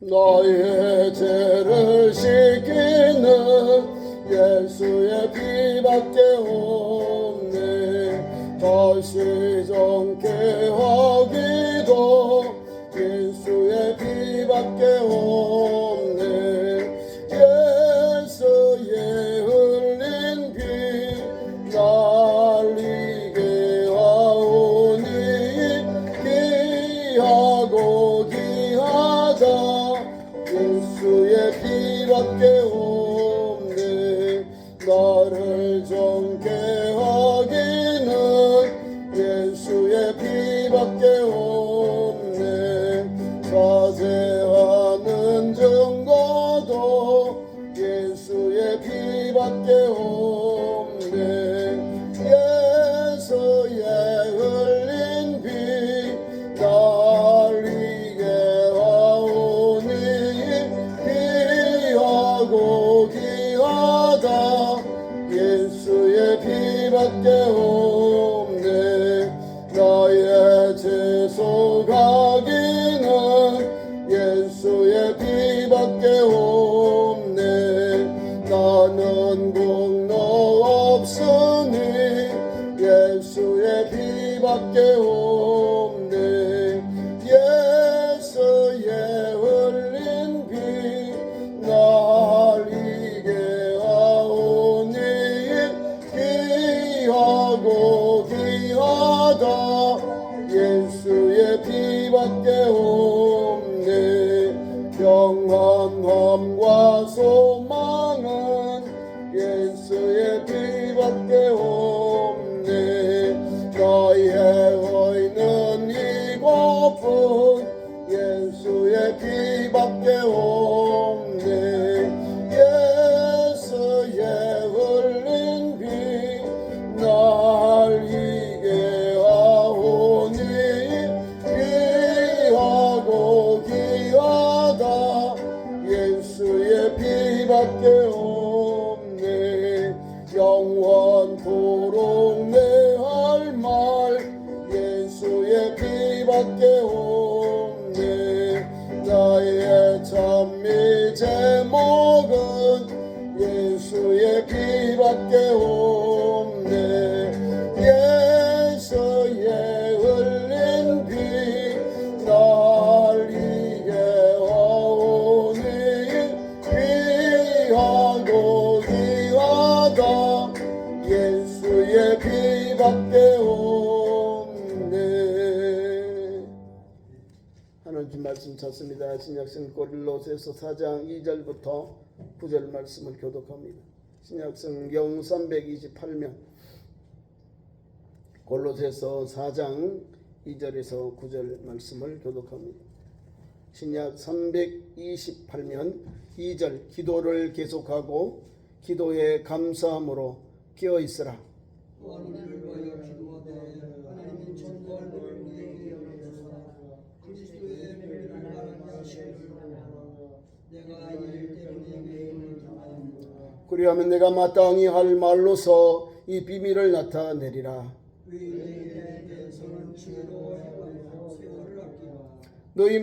나의 죄를 씻기는 예수의 피밖에 없네. 다시 정케하기도 예수의 피밖에 없네. 예수의 흘린 피 날리게 하오니 귀하고 귀하다. 예수의 피밖에 없네. 나를 정케 하기는 예수의 피밖에 없네. 자제하는 증거도 예수의 피밖에 없네. 예수의 흘린 피 날리게 하오니 귀하고 귀하다. 예수의 피밖에 없네. 나의 죄 속하기는 예수의 피밖에 없네. 나는 공로 없으니 예수의 피밖에 없네. 예수의 흘린 피 날리게 하오니 귀하고 귀하다. 예수의 피밖에 없네. 평안함과 소망은 예수의 피밖에 없네. 나의 의는 이것뿐 예수의 피밖에 없네. 예수의 흘린 피 날리게 하오니 귀하고 귀하다. 예수의 피밖에 없네. 영원토록 내 할 말 예수의 피밖에 없네. 나의 찬미 제목은 예수의 피밖에 없네. 예수의 흘린 피 날리게 하오니 귀하고 귀하다. 예수의 피밖에 없네. 하나님 말씀 찾습니다. 신약성 고린도후서 4장 2절부터 9절 말씀을 교독합니다. 신약성경 328면 골로새서 4장 2절에서 9절 말씀을 교독합니다. 신약 328면 2절 기도를 계속하고 기도에 감사함으로 깨어 있으라. 원인을 위하여 기도하되 하나님은 전권을 내게 열어주사 그리스도의 멸류를 말하게 하시리라. 내가 일 때문에 매일을 당하였노라. 그리하면 내가 마땅히 할 말로서 이 비밀을 나타내리라. 의인에게 대해서는 지혜로 행하며 세월을 아끼라. 너희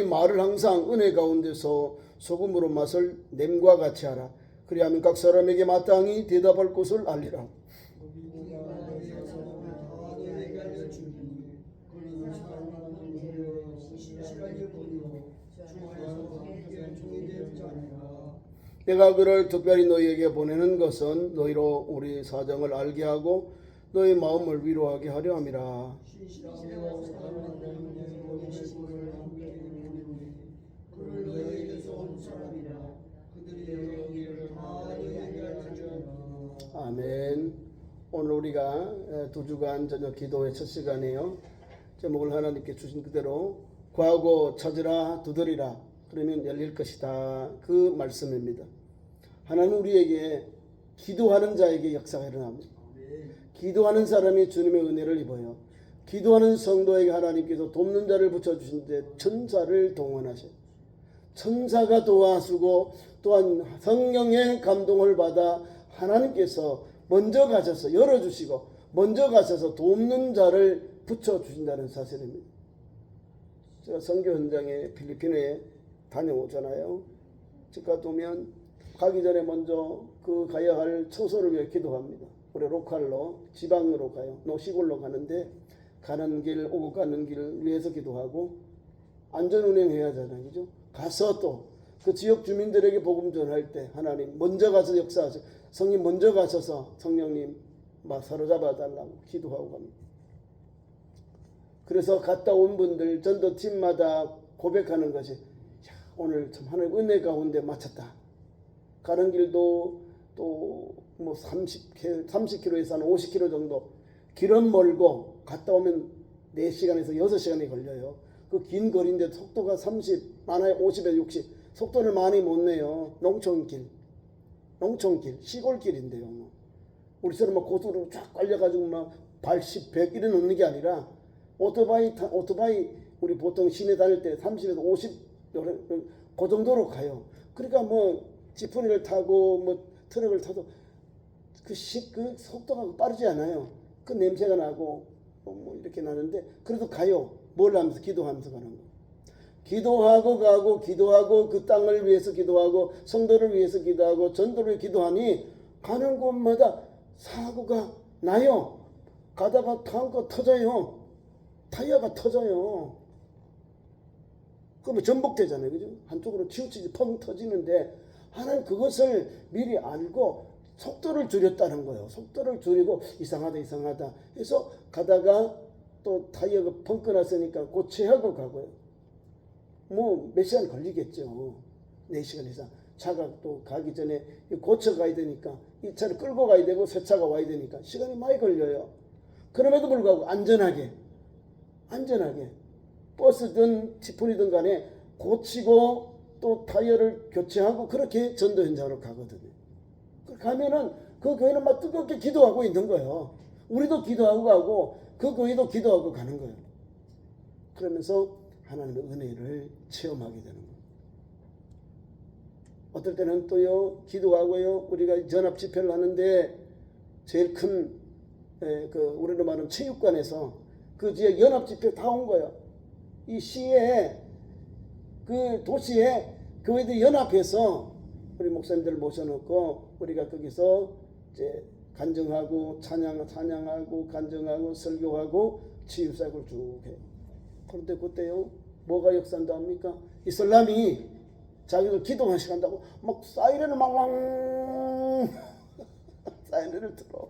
말을 항상 은혜 가운데서 소금으로 맛을 냄과 같이 하라. 그리하면 각 사람에게 마땅히 대답할 것을 알리라. 우리가 대해서는 다 너에게 알려주니 그는 사랑하는 이여 신실하게 보이고 주 안에서 함께 종이 되지 않으라. 내가 그를 특별히 너희에게 보내는 것은 너희로 우리 사정을 알게 하고 너희 마음을 위로하게 하려 함이라. 신실하고 사랑하는 내 모니시를 함께 보내니 그를 너희에게서 온 사람이라. 그들이 여기를 다 너희에게 알려주니라. 아멘. 오늘 우리가 두 주간 저녁 기도의 첫 시간이에요. 제목을 하나님께 주신 그대로 구하고 찾으라 두드리라 그러면 열릴 것이다. 그 말씀입니다. 하나님 우리에게 기도하는 자에게 역사가 일어납니다. 기도하는 사람이 주님의 은혜를 입어요. 기도하는 성도에게 하나님께서 돕는 자를 붙여주신데 천사를 동원하셔요. 천사가 도와주고 또한 성령의 감동을 받아 하나님께서 먼저 가셔서 열어주시고 먼저 가셔서 돕는 자를 붙여주신다는 사실입니다. 제가 선교 현장에 필리핀에 다녀오잖아요. 집 갔다 오면 가기 전에 먼저 그 가야 할 처소를 위해 기도합니다. 우리 로컬로 지방으로 가요. 시골로 가는데 가는 길 오고 가는 길 위해서 기도하고 안전 운행해야 하잖아요. 그죠? 가서 또 그 지역 주민들에게 복음 전할 때 하나님 먼저 가서 역사하셔. 성령 먼저 가셔서 성령님 막 사로잡아 달라고 기도하고 갑니다. 그래서 갔다 온 분들 전도팀마다 고백하는 것이 오늘 참 하나님 은혜 가운데 마쳤다. 가는 길도 또 뭐 30km에서 한 50km 정도 길은 멀고 갔다 오면 4시간에서 6시간이 걸려요. 그 긴 거리인데 속도가 30, 많아야 50에서 60 속도를 많이 못 내요. 농촌길, 시골길인데요. 우리처럼 막 고속으로 쫙 깔려가지고 막 80, 100 이런 넣는 게 아니라 오토바이 우리 보통 시내 다닐 때 30에서 50 그 정도로 가요. 그러니까 뭐 지프니를 타고 뭐 트럭을 타도 그 속도가 빠르지 않아요. 그 냄새가 나고 뭐 이렇게 나는데 그래도 가요. 뭘 하면서 기도하면서 가는 거예요. 기도하고 가고 기도하고 그 땅을 위해서 기도하고 성도를 위해서 기도하고 전도를 위해 기도하니 가는 곳마다 사고가 나요. 가다가 타nk가 터져요. 타이어가 터져요. 그러면 전복되잖아요. 그죠? 한쪽으로 치우치지 펑 터지는데 하나님 그것을 미리 알고 속도를 줄였다는 거예요. 속도를 줄이고 이상하다 해서 가다가 또 타이어가 펑 끊었으니까 고치하고 가고요. 뭐 몇 시간 걸리겠죠. 4시간 이상. 차가 또 가기 전에 고쳐 가야 되니까 이 차를 끌고 가야 되고 새 차가 와야 되니까 시간이 많이 걸려요. 그럼에도 불구하고 안전하게 버스든 지프니든 간에 고치고 또 타이어를 교체하고 그렇게 전도 현장으로 가거든요. 가면은 그 교회는 막 뜨겁게 기도하고 있는 거예요. 우리도 기도하고 가고 그 교회도 기도하고 가는 거예요. 그러면서 하나님의 은혜를 체험하게 되는 거예요. 어떨 때는 또요 기도하고요 우리가 전합 집회를 하는데 제일 큰 우리로 말하면 체육관에서 그 지역 연합 집회 다 온 거예요. 이 시에 그 도시에 교회들이 연합해서 우리 목사님들을 모셔놓고 우리가 거기서 이제 간증하고 찬양하고 간증하고 설교하고 치유사역을 쭉 해요. 그런데 그때요 뭐가 역사한다 합니까? 이슬람이 자기들 기도만 시간다고 막 사이렌을 막 왕 사이렌을 들어.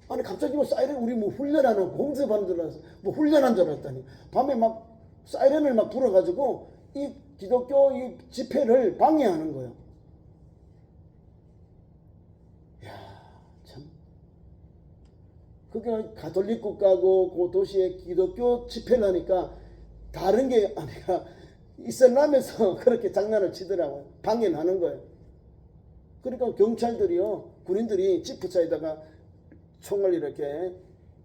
아니 갑자기 뭐 사이렌 우리 뭐 훈련하는 공습하는 줄 알았어. 뭐 훈련한 줄 알았더니 밤에 막 사이렌을 막 불어가지고 이 기독교 이 집회를 방해하는 거예요. 야 참. 그게 가톨릭 국가고 그 도시에 기독교 집회를 하니까 다른 게 아니라 이슬람에서 그렇게 장난을 치더라고요. 방해를 하는 거예요. 그러니까 경찰들이요 군인들이 지프차에다가 총을 이렇게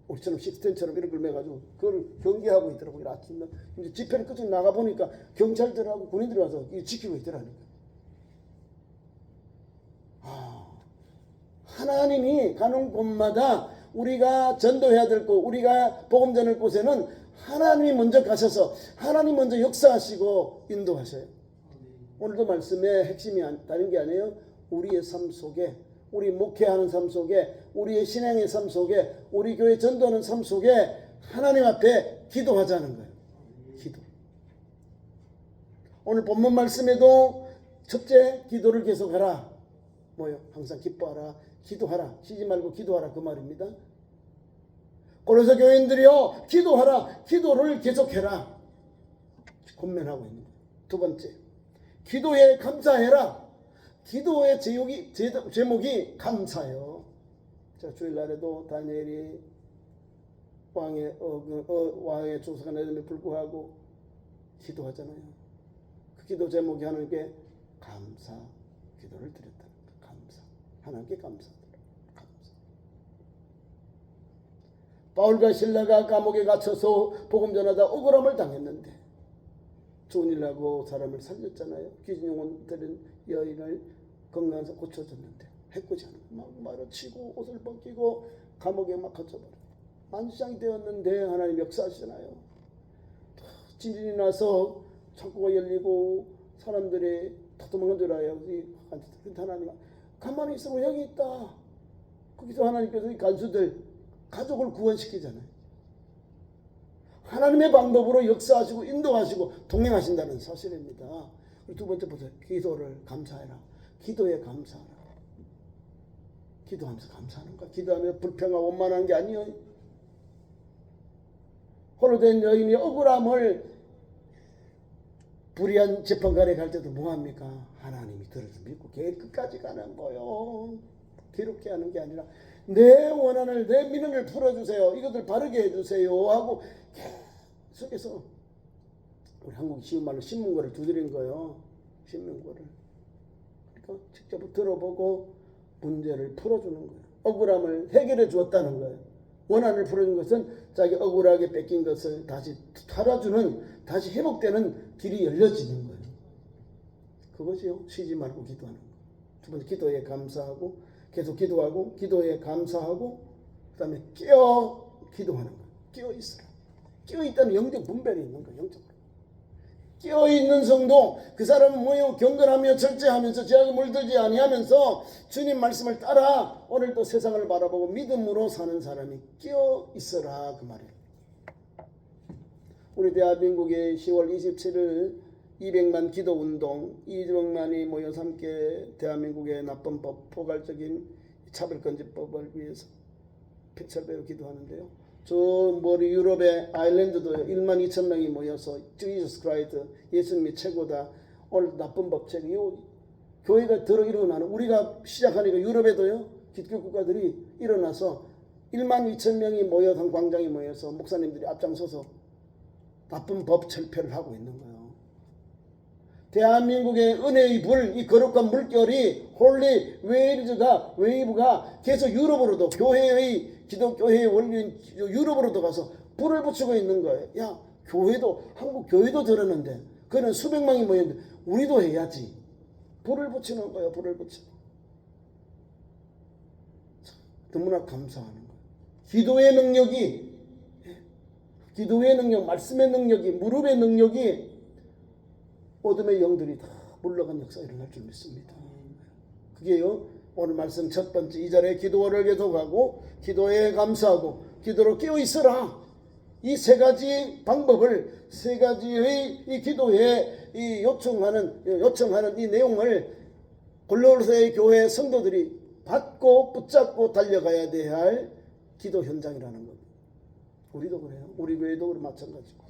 우리처럼 식스텐처럼 이런 걸 매가지고 그걸 경계하고 있더라고요. 아침에 이제 집회를 끝으로 나가 보니까 경찰들하고 군인들이 와서 지키고 있더라니까. 하나님이 가는 곳마다 우리가 전도해야 될 곳, 우리가 복음 전할 곳에는 하나님이 먼저 가셔서 하나님 먼저 역사하시고 인도하셔요. 오늘도 말씀의 핵심이 다른 게 아니에요. 우리의 삶 속에, 우리 목회하는 삶 속에, 우리의 신앙의 삶 속에, 우리 교회 전도하는 삶 속에 하나님 앞에 기도하자는 거예요. 기도. 오늘 본문 말씀에도 첫째 기도를 계속하라. 뭐요? 항상 기뻐하라, 기도하라, 쉬지 말고 기도하라 그 말입니다. 고린도 교인들이요 기도하라, 기도를 계속해라 권면하고 있는 거예요. 두 번째, 기도에 감사해라. 기도의 제목이 감사예요. 자, 주일날에도 다니엘이 왕의 조서가 내림에 불구하고 기도하잖아요. 그 기도 제목이 하나님께 감사 기도를 드렸다. 감사. 하나님께 감사드려. 감사. 바울과 실라가 감옥에 갇혀서 복음 전하다 억울함을 당했는데 좋은 일하고 사람을 살렸잖아요. 귀신 영혼 들은 여인을 건강해서 고쳐줬는데 해코지 않은 막 마루치고 옷을 벗기고 감옥에 막 갇혀버려. 만시장이 되었는데 하나님 역사하시잖아요. 지진이 나서 창고가 열리고 사람들이 다 도망간 줄 알아요. 근데 하나님 가만히 있으면 여기 있다. 거기서 하나님께서 이 간수들 가족을 구원시키잖아요. 하나님의 방법으로 역사하시고 인도하시고 동행하신다는 사실입니다. 두 번째 보세요. 기도를 감사해라. 기도에 감사하라. 기도하면서 감사하는 거야. 기도하면 불평하고 원만한 게 아니에요. 홀로 된 여인이 억울함을 불의한 재판관에 갈 때도 뭐합니까? 하나님이 들어서 믿고 길 끝까지 가는 거요. 괴롭게 하는 게 아니라 내 원한을 내 민원을 풀어주세요. 이것들 바르게 해주세요 하고 계속해서 우리 한국 쉬운 말로 신문고를 두드린 거예요. 신문고를. 그러니까 직접 들어보고 문제를 풀어주는 거예요. 억울함을 해결해 주었다는 거예요. 원한을 풀어준 것은 자기 억울하게 뺏긴 것을 다시 탈아주는, 다시 회복되는 길이 열려지는 거예요. 그것이요. 쉬지 말고 기도하는 거예요. 두 번째, 기도에 감사하고 계속 기도하고 기도에 감사하고 그 다음에 깨어 기도하는 거예요. 깨어 있으라. 깨어 있다는 영적 분별이 있는 거예요. 영적으로. 깨어 있는 성도, 그 사람은 뭐요? 경건하며 절제하면서 죄악에 물들지 아니하면서 주님 말씀을 따라 오늘도 세상을 바라보고 믿음으로 사는 사람이 깨어 있어라 그 말이에요. 우리 대한민국의 10월 27일 200만 기도운동, 200만이 모여서 함께 대한민국의 나쁜 법, 포괄적인 차별금지법을 위해서 철배로 기도하는데요. 저 머리 유럽의 아일랜드도 1만 2천 명이 모여서 지저스 크라이스트, 예수님이 최고다. 오늘 나쁜 법책, 이 교회가 들어 일어나는, 우리가 시작하니까 유럽에도요 기독교 국가들이 일어나서 1만 2천 명이 모여서 광장에 모여서 목사님들이 앞장서서 나쁜 법 철폐를 하고 있는 거예요. 대한민국의 은혜의 불, 이 거룩한 물결이 홀리 웨이브가 계속 유럽으로도, 교회의 기독교회의 원리인 유럽으로도 가서 불을 붙이고 있는 거예요. 야, 교회도, 한국 교회도 들었는데, 그는 수백만이 모였는데 우리도 해야지. 불을 붙이는 거예요. 불을 붙이고. 너무나 감사하는 거예요. 기도의 능력, 말씀의 능력이, 무릎의 능력이 어둠의 영들이 다 물러간 역사가 일어날 줄 믿습니다. 그게요, 오늘 말씀 첫 번째 2절에 기도를 계속하고 기도에 감사하고 기도로 깨어 있어라. 이 세 가지 방법을, 세 가지의 이 기도에 이 요청하는 이 내용을 골로새의 교회 성도들이 받고 붙잡고 달려가야 할 기도 현장이라는 겁니다. 우리도 그래요. 우리 교회도 마찬가지고.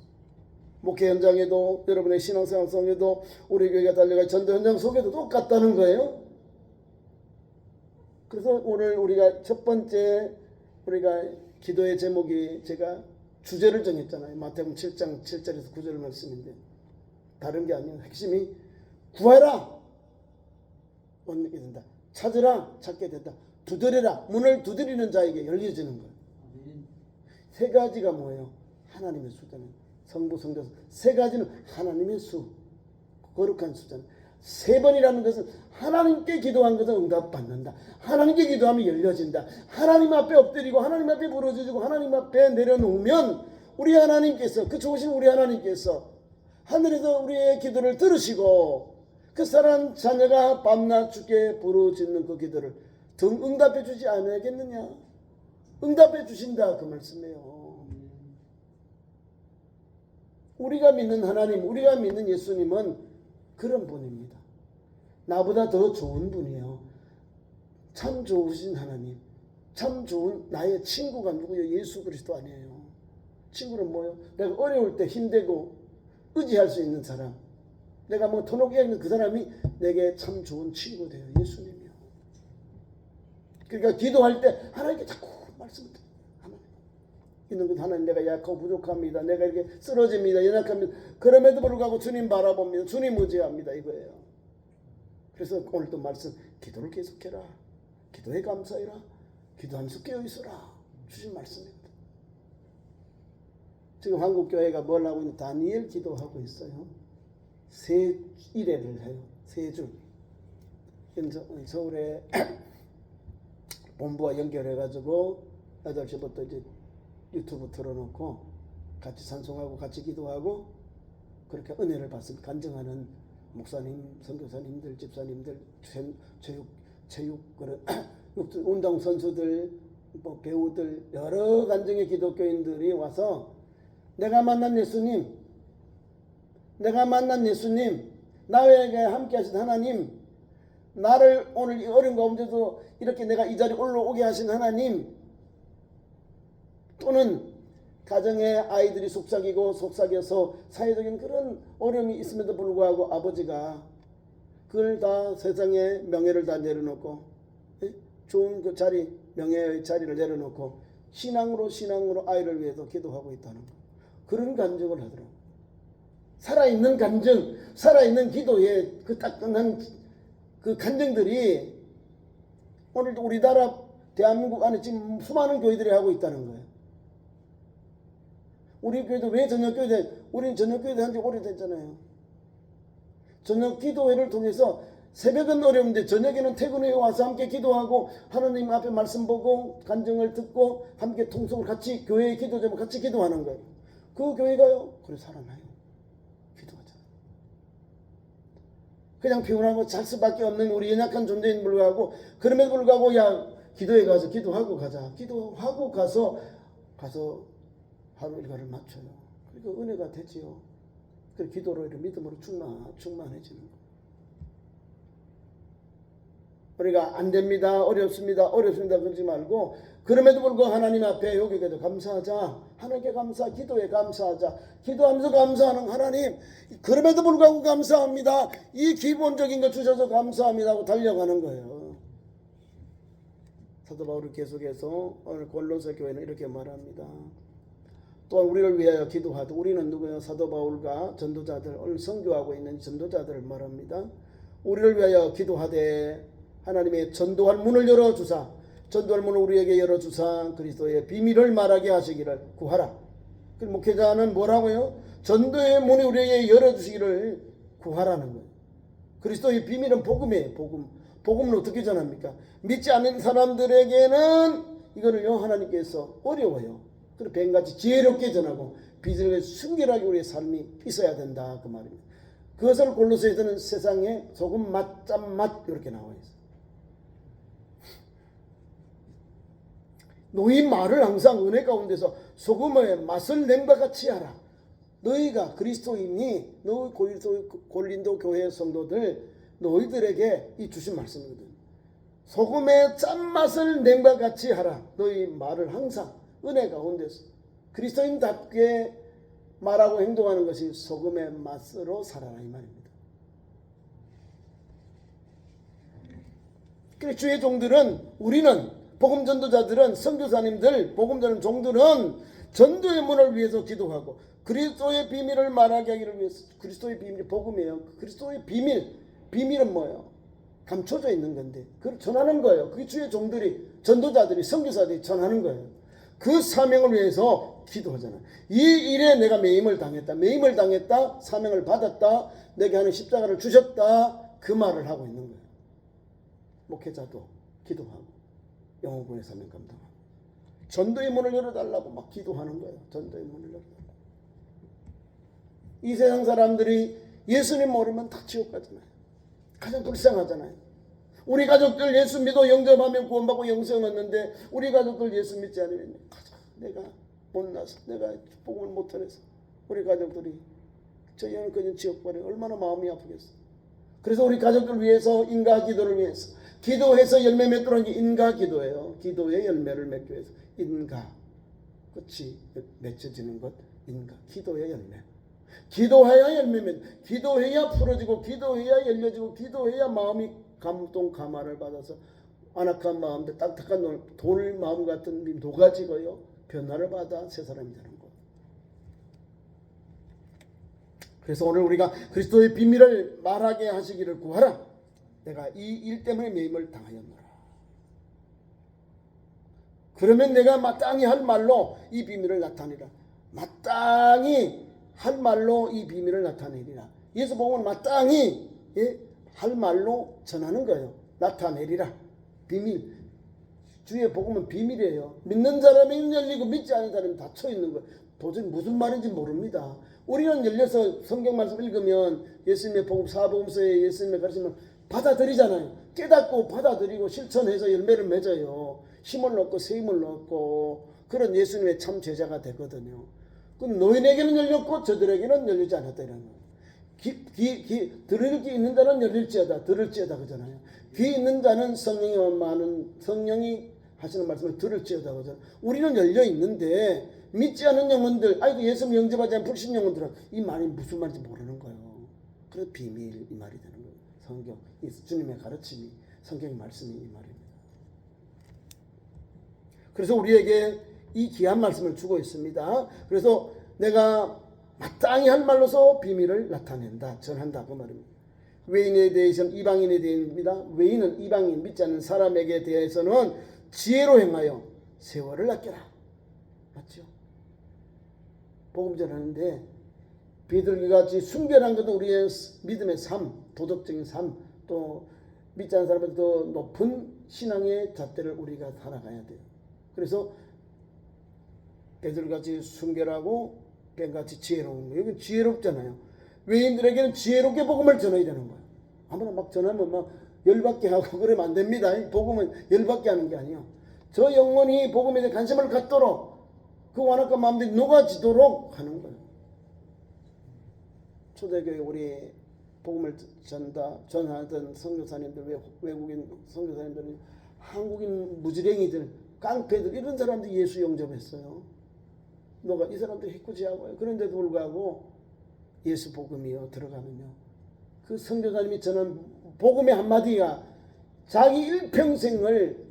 목회 현장에도, 여러분의 신앙생활 속에도, 우리 교회가 달려갈 전도 현장 속에도 똑같다는 거예요. 그래서 오늘 우리가 첫 번째 우리가 기도의 제목이, 제가 주제를 정했잖아요. 마태복음 7장 7절에서 9절 말씀인데 다른 게 아니에요. 핵심이 구하라, 얻게 된다. 찾으라, 찾게 된다. 두드리라, 문을 두드리는 자에게 열려지는 거예요. 세 가지가 뭐예요? 하나님의 수잖아요. 성부, 성자, 세 가지는 하나님의 수, 거룩한 수잖아요. 세 번이라는 것은 하나님께 기도한 것은 응답받는다. 하나님께 기도하면 열려진다. 하나님 앞에 엎드리고 하나님 앞에 부르짖고 하나님 앞에 내려놓으면 우리 하나님께서, 그 좋으신 우리 하나님께서 하늘에서 우리의 기도를 들으시고 그 사랑 자녀가 밤낮 주께 부르짖는 그 기도를 응답해 주지 않겠느냐? 응답해 주신다 그 말씀이에요. 우리가 믿는 하나님, 우리가 믿는 예수님은 그런 분입니다. 나보다 더 좋은 분이에요. 참 좋으신 하나님, 참 좋은 나의 친구가 누구예요? 예수 그리스도 아니에요. 친구는 뭐예요? 내가 어려울 때 힘들고 의지할 수 있는 사람, 내가 뭐 터놓게 있는 그 사람이 내게 참 좋은 친구 돼요. 예수님이요. 그러니까 기도할 때 하나님께 자꾸 말씀을 드려요. 있는 것 하나님, 내가 약하고 부족합니다. 내가 이렇게 쓰러집니다. 연약합니다. 그럼에도 불구하고 주님 바라봅니다. 주님 의지합니다. 이거예요. 그래서 오늘도 말씀, 기도를 계속해라. 기도에 감사해라. 기도하면서 깨어있어라. 주신 말씀입니다. 지금 한국교회가 뭘 하고 있는, 다니엘 기도하고 있어요. 세 일회를 해요. 세 주. 서울에 본부와 연결해가지고 8시부터 이제 유튜브 틀어놓고 같이 찬송하고 같이 기도하고 그렇게 은혜를 받습니다. 간증하는 목사님, 선교사님들, 집사님들, 체육 그런 운동 선수들, 뭐 배우들, 여러 간증의 기독교인들이 와서 내가 만난 예수님, 나에게 함께 하신 하나님, 나를 오늘 이 어려운 가운데도 이렇게 내가 이 자리에 올라오게 하신 하나님, 또는 가정에 아이들이 속삭여서 사회적인 그런 어려움이 있음에도 불구하고 아버지가 그걸 다 세상에 명예를 다 내려놓고 좋은 그 자리, 명예의 자리를 내려놓고 신앙으로 아이를 위해서 기도하고 있다는 거. 그런 간증을 하더라고요. 살아있는 간증, 살아있는 기도의 그 따끈한 그 간증들이 오늘도 우리나라 대한민국 안에 지금 수많은 교회들이 하고 있다는 거예요. 우리 교회도 왜 저녁교회? 우리는 저녁교회 한지 오래됐잖아요. 저녁 기도회를 통해서 새벽은 어려운데 저녁에는 퇴근해 와서 함께 기도하고 하나님 앞에 말씀 보고 간증을 듣고 함께 통성을 같이 교회의 기도 제목 같이 기도하는 거예요. 그 교회가요, 그래 살아나요. 기도하잖아요. 그냥 피곤하고 잘 수밖에 없는 우리 연약한 존재인 불구하고 그럼에도 불구하고 야 기도에 가서 기도하고 가자. 기도하고 가서 하루 일과를 맞춰요. 그러니까 은혜가 되지요. 그 기도로 이렇게 믿음으로 충만해지는 거. 우리가 안 됩니다, 어렵습니다 그러지 말고 그럼에도 불구하고 하나님 앞에 여기에도 감사하자. 하나님께 감사, 기도에 감사하자. 기도하면서 감사하는 하나님, 그럼에도 불구하고 감사합니다. 이 기본적인 거 주셔서 감사합니다 하고 달려가는 거예요. 사도 바울이 계속해서 오늘 골로새 교회는 이렇게 말합니다. 또한 우리를 위하여 기도하되, 우리는 누구예요? 사도 바울과 전도자들, 오늘 선교하고 있는 전도자들을 말합니다. 우리를 위하여 기도하되 하나님의 전도할 문을 열어주사, 전도할 문을 우리에게 열어주사 그리스도의 비밀을 말하게 하시기를 구하라. 그 목회자는 뭐라고요? 전도의 문을 우리에게 열어주시기를 구하라는 거예요. 그리스도의 비밀은 복음이에요. 복음을 어떻게 전합니까? 믿지 않는 사람들에게는 이거를요 하나님께서 어려워요. 그리고 뱀같이 지혜롭게 전하고 비전을 순결하게 우리의 삶이 있어야 된다 그 말입니다. 그것을 골로새서는 세상에 소금 맛, 짠맛 이렇게 나와 있어요. 너희 말을 항상 은혜 가운데서 소금의 맛을 냄과 같이 하라. 너희가 그리스도인이 너희 고린도 교회 성도들 너희들에게 이 주신 말씀이거든. 소금의 짠맛을 냄과 같이 하라. 너희 말을 항상 은혜 가운데서 그리스도인답게 말하고 행동하는 것이 소금의 맛으로 살아라 이 말입니다. 그래서 주의 종들은, 우리는 복음 전도자들은, 선교사님들, 복음 전하는 종들은 전도의 문을 위해서 기도하고 그리스도의 비밀을 말하게 하기를 위해서. 그리스도의 비밀이 복음이에요. 그리스도의 비밀은 뭐예요? 감춰져 있는 건데 그걸 전하는 거예요. 그게 주의 종들이, 전도자들이, 선교사들이 전하는 거예요. 그 사명을 위해서 기도하잖아요. 이 일에 내가 매임을 당했다, 사명을 받았다, 내게 하는 십자가를 주셨다, 그 말을 하고 있는 거예요. 목회자도 기도하고 영혼구원의 사명 감당하고 전도의 문을 열어달라고 막 기도하는 거예요. 전도의 문을 열어달라고. 이 세상 사람들이 예수님 모르면 다 지옥 가잖아요. 가장 불쌍하잖아요. 우리 가족들 예수 믿어 영접하면 구원받고 영생 얻는데 우리 가족들 예수 믿지 않으면 내가 못나서, 내가 복음을 못 전해서 우리 가족들이 저 영혼 그냥 지옥 버려 얼마나 마음이 아프겠어. 그래서 우리 가족들 위해서, 인가 기도를 위해서 기도해서 열매 맺도록 게 인가 기도예요. 기도의 열매를 맺기 위해서 인가, 끝이 맺혀지는 것, 인가, 기도의 열매. 기도해야 열매 맺, 기도해야 풀어지고, 기도해야 열려지고, 기도해야 마음이 감동 감화를 받아서 안악한 마음들, 딱딱한 돌 마음 같은 게 녹아지고요 변화를 받아 새 사람이 되는 것. 그래서 오늘 우리가 그리스도의 비밀을 말하게 하시기를 구하라. 내가 이 일 때문에 매임을 당하였노라. 그러면 내가 마땅히 할 말로 이 비밀을 나타내리라. 마땅히 할 말로 이 비밀을 나타내리라. 예수 복음은 마땅히 할 말로 전하는 거예요. 나타내리라. 비밀. 주의 복음은 비밀이에요. 믿는 사람이 열리고 믿지 않은 사람이 닫혀 있는 거예요. 도저히 무슨 말인지 모릅니다. 우리는 열려서 성경 말씀 읽으면 예수님의 복음, 사복음서에 예수님의 가르침을 받아들이잖아요. 깨닫고 받아들이고 실천해서 열매를 맺어요. 힘을 얻고 세임을 얻고 그런 예수님의 참 제자가 되거든요. 그럼 너희에게는 열렸고 저들에게는 열리지 않았다 이라는 거예요. 들을 귀 있는 자는 열릴지어다 들을지어다 그러잖아요. 귀 있는 자는 성령이 하시는 말씀을 들을지어다 그러잖아요. 우리는 열려 있는데 믿지 않은 영혼들, 아이고 예수님 영접하지 않은 불신 영혼들은 이 말이 무슨 말인지 모르는 거예요. 그래서 비밀 이 말이 되는 거예요. 성경, 이 주님의 가르침이, 성경의 말씀이 이 말입니다. 그래서 우리에게 이 귀한 말씀을 주고 있습니다. 그래서 내가 마땅히 한 말로서 비밀을 나타낸다, 전한다 그 말입니다. 외인에 대해서는 이방인에 대해입니다. 외인은 이방인 믿지 않는 사람에게 대해서는 지혜로 행하여 세월을 아껴라. 맞죠? 복음 전하는데 비둘기같이 순결한 것도 우리의 믿음의 삶, 도덕적인 삶, 또 믿지 않는 사람보다 더 높은 신앙의 잣대를 우리가 살아가야 돼요. 그래서 비둘기같이 순결하고 뱀같이 지혜로운 거예요. 여기 지혜롭잖아요. 외인들에게는 지혜롭게 복음을 전해야 되는 거예요. 아무나 막 전하면 막 열받게 하고 그러면 안 됩니다. 복음은 열받게 하는 게 아니에요. 저 영혼이 복음에 대해 관심을 갖도록 그 완악한 마음들이 녹아지도록 하는 거예요. 초대교회 우리 복음을 전하던 선교사님들, 외국인 선교사님들은 한국인 무지랭이들, 깡패들 이런 사람들이 예수 영접했어요. 이 사람들이 해코지하고요. 그런데도 불구하고 예수 복음이요 들어가면요. 그 선교사님이 전한 복음의 한마디가 자기 일평생을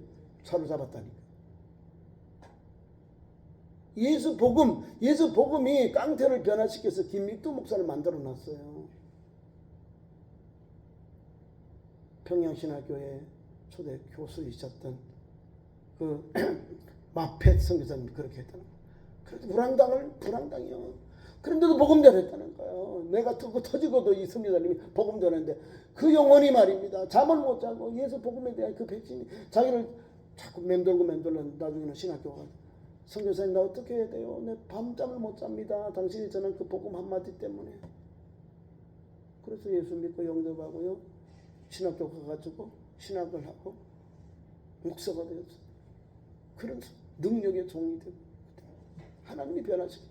사로잡았다니까. 예수 복음이 깡패를 변화시켜서 김익두 목사를 만들어 놨어요. 평양신학교에 초대 교수이셨던 그 마펫 선교사님이 그렇게 했다는 거예요. 그래도 불황당이요. 그런데도 복음 전했다는 거예요. 내가 터지고도 이 선교사님이 복음 전했는데 그 영혼이 말입니다. 잠을 못 자고 예수 복음에 대한 그 백신이 자기를 자꾸 맴돌고 나중에는 신학교 가서 선교사님 나 어떻게 해야 돼요? 내 밤잠을 못 잡니다. 당신이 전한 그 복음 한마디 때문에. 그래서 예수 믿고 영접하고요. 신학교 가가지고 신학을 하고 목사가 되었어요. 그런 능력의 종이 되고 하나님이 변하시고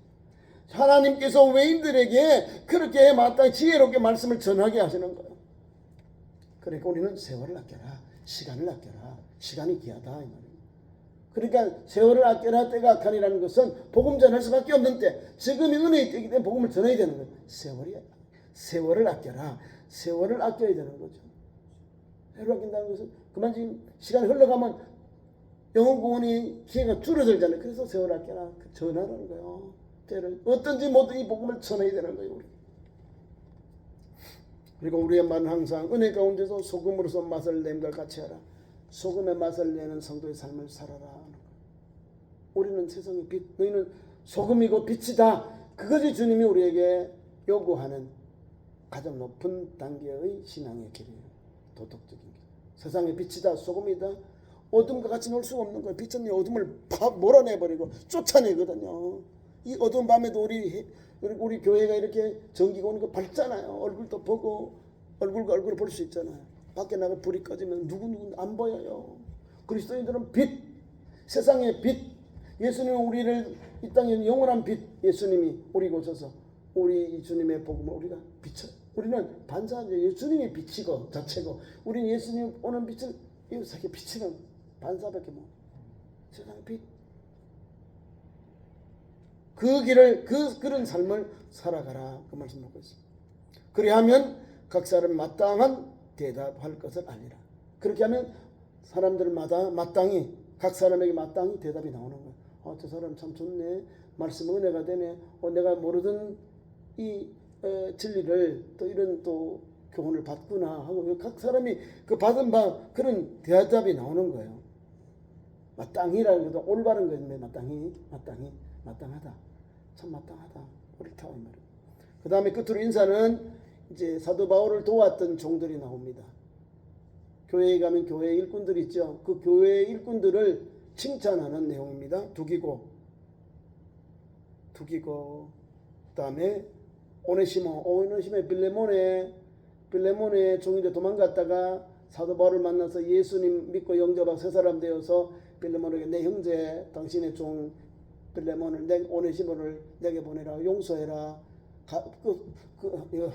하나님께서 외인들에게 그렇게 마땅히 지혜롭게 말씀을 전하게 하시는 거예요. 그러니까 우리는 세월을 아껴라, 시간을 아껴라. 시간이 귀하다 이 말이에요. 그러니까 세월을 아껴라 때가 악하니라는 것은 복음 전할 수밖에 없는 때, 지금이 은혜의 때이기 때문에 복음을 전해야 되는 거예요. 세월을 아껴라. 세월을 아껴야 되는 거죠. 세월을 아낀다는 것은 그만 지금 시간이 흘러가면 영혼 구원이 기회가 줄어들잖아요. 그래서 세월을 아껴라. 전하라는 거예요. 때를 어떤지 모든 이 복음을 전해야 되는 거예요. 우리. 그리고 우리의 말은 항상 은혜 가운데서 소금으로서 맛을 냄과 같이 하라. 소금의 맛을 내는 성도의 삶을 살아라. 우리는 세상의 빛, 너희는 소금이고 빛이다. 그것이 주님이 우리에게 요구하는 가장 높은 단계의 신앙의 길이에요. 도덕적인 길. 세상의 빛이다, 소금이다. 어둠과 같이 놀 수 없는 거예요. 빛은 어둠을 몰아내버리고 쫓아내거든요. 이 어두운 밤에도 우리 교회가 이렇게 전기가 오니까 밝잖아요. 얼굴도 보고 얼굴과 얼굴을 볼 수 있잖아요. 밖에 나가 불이 꺼지면 누구 안 보여요. 그리스도인들은 빛, 세상의 빛. 예수님은 우리를 이 땅에 영원한 빛, 예수님이 우리 오셔서 우리 주님의 복음을 우리가 비춰. 우리는 반사하죠. 예수님이 빛이고 자체고 우리는 예수님 오는 빛을 이 세상에 비치는 반사밖에 못. 세상의 빛. 그 길을 그런 삶을 살아가라 그 말씀 먹고 있습니다. 그리하면 각 사람 마땅한 대답할 것을 알리라. 그렇게 하면 사람들마다 마땅히 각 사람에게 마땅히 대답이 나오는 거예요. 저 사람 참 좋네. 말씀 은혜가 되네. 내가 모르던 이 진리를 또 이런 또 교훈을 받구나 하고 각 사람이 그 받은 바 그런 대답이 나오는 거예요. 마땅히라는 것도 올바른 거예요. 마땅하다. 참 마땅하다. 옳다 이 말이에요. 그 다음에 끝으로 인사는 이제 사도 바울을 도왔던 종들이 나옵니다. 교회에 가면 교회 일꾼들이 있죠. 그 교회 일꾼들을 칭찬하는 내용입니다. 두기고 그다음에 오네시모의 빌레몬의 종인데 도망갔다가 사도 바울을 만나서 예수님 믿고 영접하고 새 사람 되어서 빌레몬에게 내 형제 당신의 종 빌레몬을 오네시모를 내게 보내라 용서해라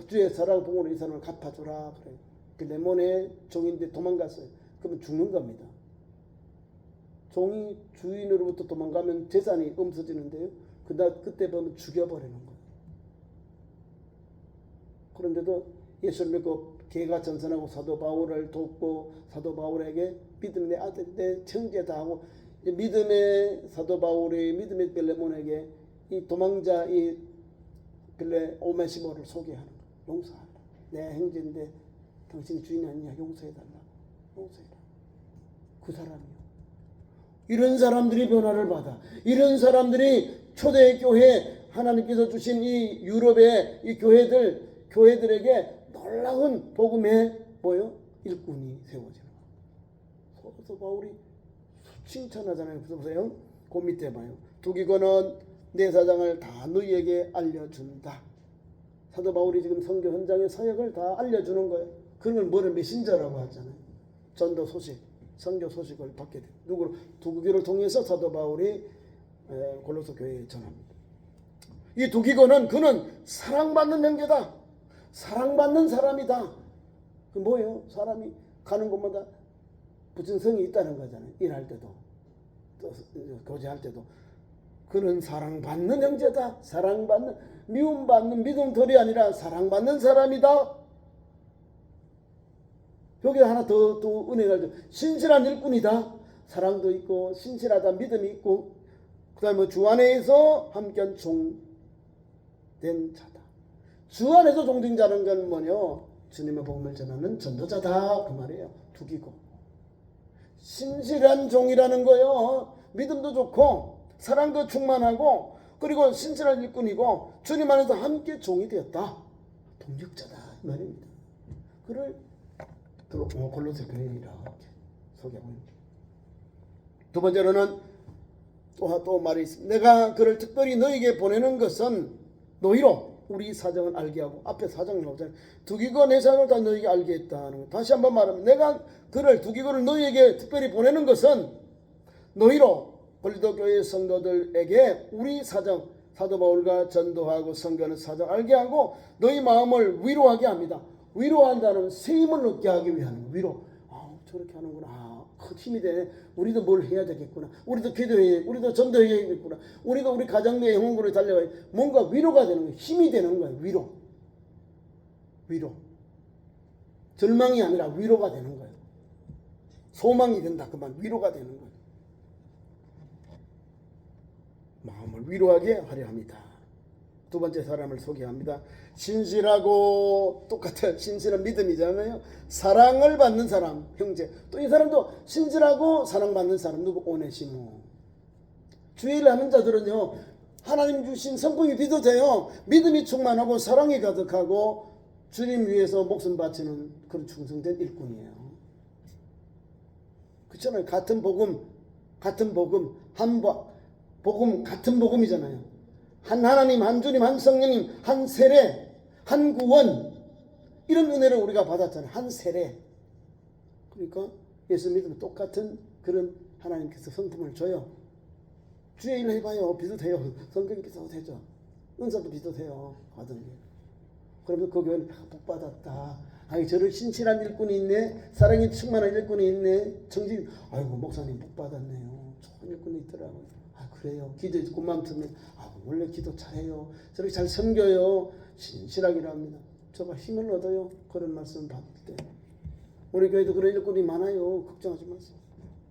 주의 사랑 봉으로 이 사람을 갚아주라 그래. 빌레몬의 종인데 도망갔어요. 그러면 죽는 겁니다. 종이 주인으로부터 도망가면 재산이 없어지는데요. 그때 보면 죽여버리는 거예요. 그런데도 예수를 믿고 개가 전선하고 사도 바울을 돕고 사도 바울에게 믿음의 아들 내 청제다 하고 믿음의 사도 바울이 믿음의 빌레몬에게 이 도망자 이 오네시모를 소개하는 거예요. 용서하라. 내 형제인데 당신이 주인이 아니냐 용서해달라. 용서해라. 그 사람이요. 이런 사람들이 변화를 받아. 이런 사람들이 초대교회 하나님께서 주신 이 유럽의 이 교회들에게 놀라운 복음의 일꾼이 세워지는 거예요. 그래서 바울이 칭찬하잖아요. 그래서 보세요. 그 밑에 봐요. 두기고는 내 사장을 다 너희에게 알려준다. 사도 바울이 지금 선교 현장의 사역을 다 알려주는 거예요. 그런 걸 뭐를 메신저라고 하잖아요. 전도 소식, 선교 소식을 받게 돼요. 누구를? 두기고를 통해서 사도 바울이 골로새 교회에 전합니다. 이 두기고는 그는 사랑받는 형제다. 사랑받는 사람이다. 그 뭐예요? 사람이 가는 곳마다 붙은 성이 있다는 거잖아요. 일할 때도 또 교제할 때도 그는 사랑받는 형제다. 사랑받는 미움받는 믿음털이 아니라 사랑받는 사람이다. 여기 하나 더 은혜가 있죠. 신실한 일꾼이다. 사랑도 있고 신실하다 믿음이 있고 그 다음에 주 안에서 함께한 종된 자다. 주 안에서 종된 자는 건 뭐냐? 주님의 복음을 전하는 전도자다 그 말이에요. 두기고 신실한 종이라는 거요. 믿음도 좋고 사랑도 충만하고 그리고 신실한 일꾼이고 주님 안에서 함께 종이 되었다. 동력자다 이 말입니다. 그를 골로새 교회에 이렇게 소개하고 있습니다. 두 번째로는 또 말이 있습니다. 내가 그를 특별히 너에게 보내는 것은 너희로 우리 사정을 알게 하고 앞에 사정을 나오잖아요. 두기고 내 사정을 다 너에게 알게 했다는 거. 다시 한번 말하면 내가 그를 두기고를 너희에게 특별히 보내는 것은 너희로 고린도 교회 성도들에게 우리 사정 사도 바울과 전도하고 선교하는 사정 알게 하고 너희 마음을 위로하게 합니다. 위로한다는 세임을 얻게 하기 위한 위로. 저렇게 하는구나. 큰 힘이 되네. 우리도 뭘 해야 되겠구나. 우리도 기도해. 우리도 전도해야겠구나. 우리도 우리 가정 내 영혼으로 달려가야 뭔가 위로가 되는 거예요. 힘이 되는 거예요. 위로. 절망이 아니라 위로가 되는 거예요. 소망이 된다. 그만 위로가 되는 거예요. 마음을 위로하게 하려 합니다. 두 번째 사람을 소개합니다. 신실하고 똑같아요. 신실한 믿음이잖아요. 사랑을 받는 사람, 형제. 또 이 사람도 신실하고 사랑받는 사람. 누구? 오네시모. 주의 일 하는 자들은요. 하나님 주신 성품이 비슷해요. 믿음이 충만하고 사랑이 가득하고 주님 위해서 목숨 바치는 그런 충성된 일꾼이에요. 그렇잖아요. 같은 복음, 같은 복음이잖아요. 한 하나님, 한 주님, 한 성령님, 한 세례, 한 구원 이런 은혜를 우리가 받았잖아요. 한 세례. 그러니까 예수 믿으면 똑같은 그런 하나님께서 성품을 줘요. 주의 일을 해봐요. 비슷해요. 성격이 비슷하죠. 은사도 비슷해요. 받은 게. 그러면 그 교회는 복 받았다. 저런 신실한 일꾼이 있네. 사랑이 충만한 일꾼이 있네. 정직. 아이고 목사님 복 받았네요. 좋은 일꾼이 있더라고요. 그래요. 기도에 꿈만 틀면 원래 기도 잘해요. 저렇게 잘 섬겨요. 신실하기로 합니다. 저가 힘을 얻어요. 그런 말씀 받을 때. 우리 교회도 그런 일꾼이 많아요. 걱정하지 마세요.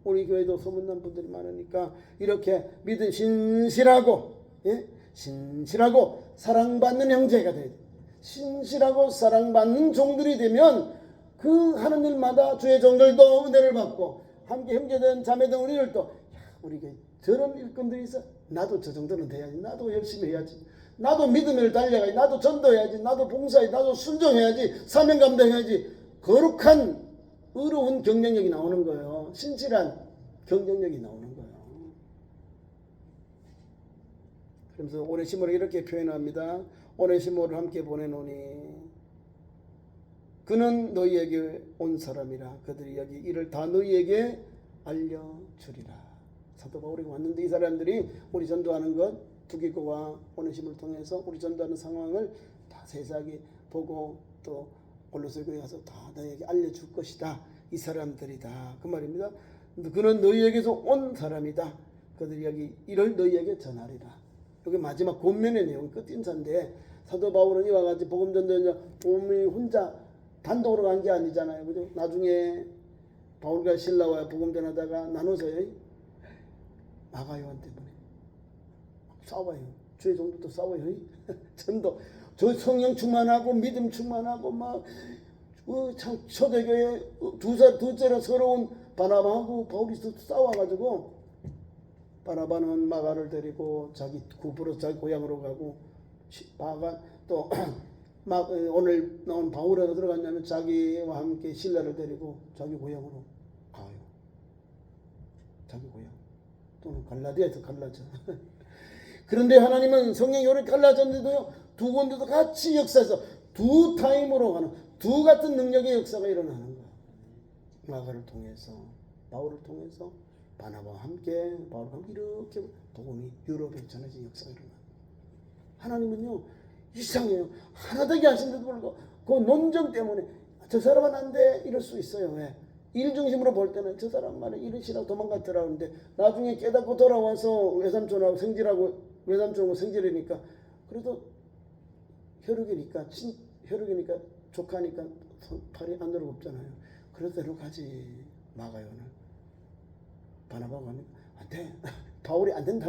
우리 교회도 소문난 분들이 많으니까 이렇게 믿음 신실하고 사랑받는 형제가 돼야 돼. 신실하고 사랑받는 종들이 되면 그 하는 일마다 주의 종들도 은혜를 받고 함께 형제된 자매된 우리들도 우리 교회 저런 일꾼들이 있어. 나도 저 정도는 돼야지. 나도 열심히 해야지. 나도 믿음을 달려가야지. 나도 전도해야지. 나도 봉사해야지. 나도 순종해야지. 사명 감당해야지. 거룩한 의로운 경쟁력이 나오는 거예요. 신실한 경쟁력이 나오는 거예요. 그래서 오네시모를 이렇게 표현합니다. 오네시모를 함께 보내노니 그는 너희에게 온 사람이라. 그들이 여기 이를 다 너희에게 알려주리라. 사도 바울이 왔는데 이 사람들이 우리 전도하는 것, 두기고와 오네시모를 통해서 우리 전도하는 상황을 다 세세하게 보고 또 골로새 교회에 가서 다 너희에게 알려줄 것이다. 이 사람들이다. 그 말입니다. 그는 너희에게서 온 사람이다. 그들이 여기 이를 너희에게 전하리라. 여기 마지막 권면의 내용 끝 인사인데 사도 바울은 이와 같이 복음 전도자 몸이 혼자 단독으로 간 게 아니잖아요. 그죠? 나중에 바울과 실라와 복음 전하다가 나눠서 마가 요한 때문에 싸워요. 주의 종들도 싸워요. 전도 저 성령 충만하고 믿음 충만하고 막 참 초대교회 둘째로 서러운 바나바하고 바울이 싸워가지고 바나바는 마가를 데리고 자기 구부로 자기 고향으로 가고 마가 또 오늘 나온 바울이 어디로 갔냐면 자기와 함께 신라를 데리고 자기 고향으로 가요. 자기 고향 또는 갈라디아에서 갈라져. 그런데 하나님은 성령이 오래 갈라졌는데도요 두 군데도 같이 역사해서 두 타임으로 가는 두 같은 능력의 역사가 일어나는 거야. 마가를 통해서 바울을 통해서 바나바와 함께 바울과 함께 이렇게 복음이 유럽에 전해진 역사가 일어나. 하나님은요 이상해요. 하나 되게 하신데도 불구하고 그 논정 때문에 저 사람은 안 돼 이럴 수 있어요. 왜? 일 중심으로 볼 때는 저 사람 말에 이러시라고 도망갔더라 하는데 나중에 깨닫고 돌아와서 외삼촌하고 생질하고 외삼촌하고 생질이니까 그래도 혈육이니까 조카니까 팔이 안 들어 없잖아요. 그래서 데려가지 마가요는 바나바가 하면 안 돼. 바울이 안 된다.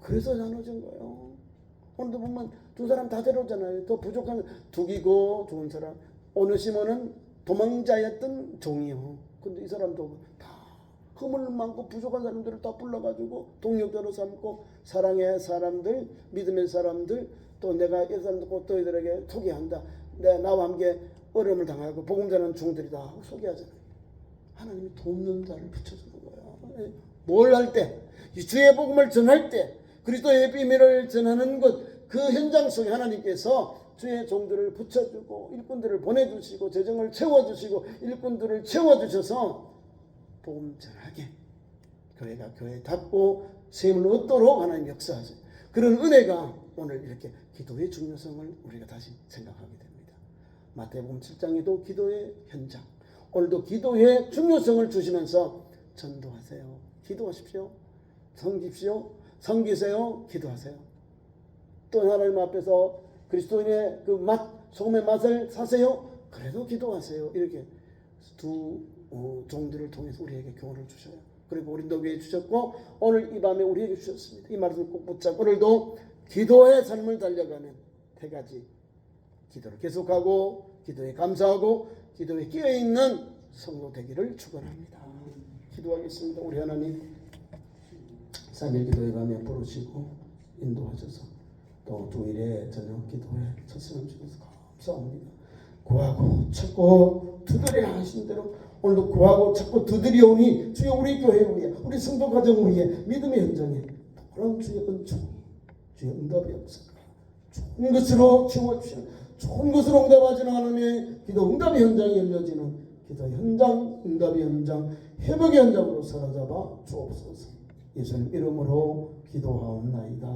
그래서 나눠진 거예요. 오늘도 보면 두 사람 다 데려오잖아요. 더 부족한 두기고 좋은 사람. 오네시모는 도망자였던 종이요. 근데 이 사람도 다 허물 많고 부족한 사람들을 다 불러가지고 동력자로 삼고 사랑의 사람들, 믿음의 사람들, 또 내가 이 사람들 또 이들에게 소개한다. 나와 함께 어려움을 당하고 복음 전하는 종들이다 하고 소개하잖아요. 하나님이 돕는 자를 붙여주는 거예요. 뭘 할 때, 주의 복음을 전할 때, 그리스도의 비밀을 전하는 것, 그 현장 속에 하나님께서 주의 종들을 붙여주고 일꾼들을 보내주시고 재정을 채워주시고 일꾼들을 채워주셔서 복음 전하게 교회가 교회답고 세임을 얻도록 하나님 역사하세요. 그런 은혜가 오늘 이렇게 기도의 중요성을 우리가 다시 생각하게 됩니다. 마태복음 7장에도 기도의 현장, 오늘도 기도의 중요성을 주시면서 전도하세요. 기도하십시오. 섬기십시오. 섬기세요. 기도하세요. 또 하나님 앞에서 그리스도인의 그 소금의 맛을 사세요. 그래도 기도하세요. 이렇게 두 종들을 통해서 우리에게 교훈을 주셔요. 그리고 우리 교회에 주셨고 오늘 이 밤에 우리에게 주셨습니다. 이 말씀을 꼭 붙잡고 오늘도 기도의 삶을 달려가는 세 가지 기도를 계속하고 기도에 감사하고 기도에 끼어있는 성도 되기를 축원합니다. 기도하겠습니다. 우리 하나님 3일 기도에 가면 부르시고 인도하셔서 또 주일에 저녁 기도에 첫 시간 주셔서 감사합니다. 구하고 찾고 두드리라 하신 대로 오늘도 구하고 찾고 두드려오니 주여 우리 교회 위에 우리 성도 가정 위에 믿음의 현장에 그런 주의 은총이 주의 응답의 역사가 좋은 것으로 채워주시는 좋은 것으로 응답하시는 하나님의 기도 응답의 현장이 열려지는 기도 현장 응답의 현장 회복의 현장으로 사로잡아 주옵소서. 예수님 이름으로 기도하옵나이다.